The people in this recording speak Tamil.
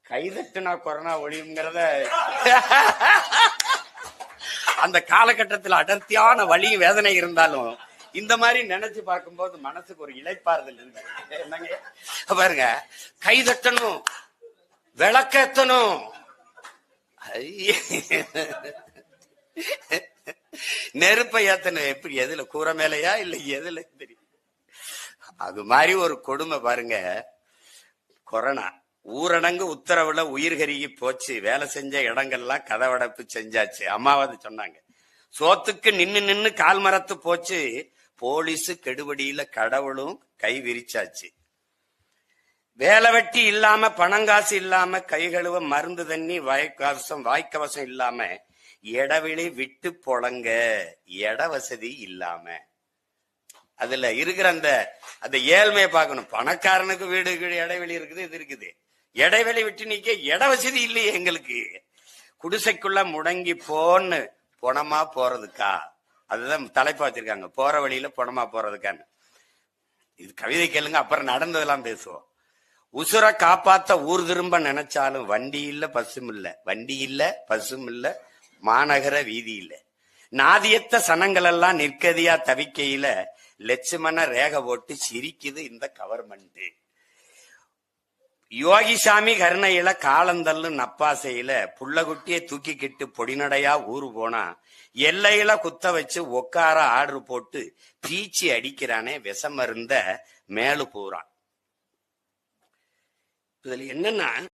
கைதட்டுனா கொரோனா ஒழியுங்கிறத அந்த காலகட்டத்தில் அடர்த்தியான வலி வேதனை இருந்தாலும் இந்த மாதிரி நினைச்சு பார்க்கும்போது மனசுக்கு ஒரு இளைப்பாறுதல் இருக்கு. என்னங்க பாருங்க, கைதட்டணும், விளக்கேத்தணும், நெருப்பை ஏத்தணும். எப்படி, எதுல, கூரை மேலையா இல்ல எதுல தெரியும். அது மாதிரி ஒரு கொடுமை பாருங்க. கொரோனா ஊரடங்கு உத்தரவுல உயிர் கருகி போச்சு. வேலை செஞ்ச இடங்கள்லாம் கதவடைப்பு செஞ்சாச்சு. அம்மாவது சொன்னாங்க, சோத்துக்கு நின்னு நின்னு கால் மரத்து போச்சு. போலீஸு கெடுபடியில கடவுளும் கை விரிச்சாச்சு. வேலை வெட்டி இல்லாம, பணங்காசு இல்லாம, கை கழுவ மருந்து தண்ணி, வாய்க்கவசம் இல்லாம, இடவெளி விட்டு பொழங்க, இட வசதி இல்லாம. அதுல இருக்கிற அந்த ஏழ்மையை பார்க்கணும். பணக்காரனுக்கு வீடு இடைவெளி இருக்குது, இது இருக்குது. இடைவெளி விட்டு நிக்க இட வசதி இல்லையே எங்களுக்கு. குடிசைக்குள்ள முடங்கி போன்னு பொணமா போறதுக்கா? அதுதான் தலைப்பா வச்சிருக்காங்க, போற வழியில பொணமா போறதுக்கான்னு. இது கவிதை கேளுங்க, அப்புறம் நடந்ததெல்லாம் பேசுவோம். உசுர காப்பாத்த ஊர் திரும்ப நினைச்சாலும் வண்டி இல்ல பசும் இல்ல, வண்டி இல்ல பசும் இல்ல, மாநகர வீதி இல்ல. நாதியத்த சனங்கள் எல்லாம் நிற்கதியா தவிக்கையில லட்சுமண ரேக போட்டு சிரிக்குது இந்த கவர்மெண்ட். யோகிசாமி கருணையில காலந்தள்ளு நப்பாசையில புள்ளகுட்டியை தூக்கிக்கிட்டு பொடிநடையா ஊரு போனா எல்லையில குத்த வச்சு உக்கார ஆர்டர் போட்டு பீச்சி அடிக்கிறானே விஷமருந்த மேலு போறான். இதுல என்னன்னா,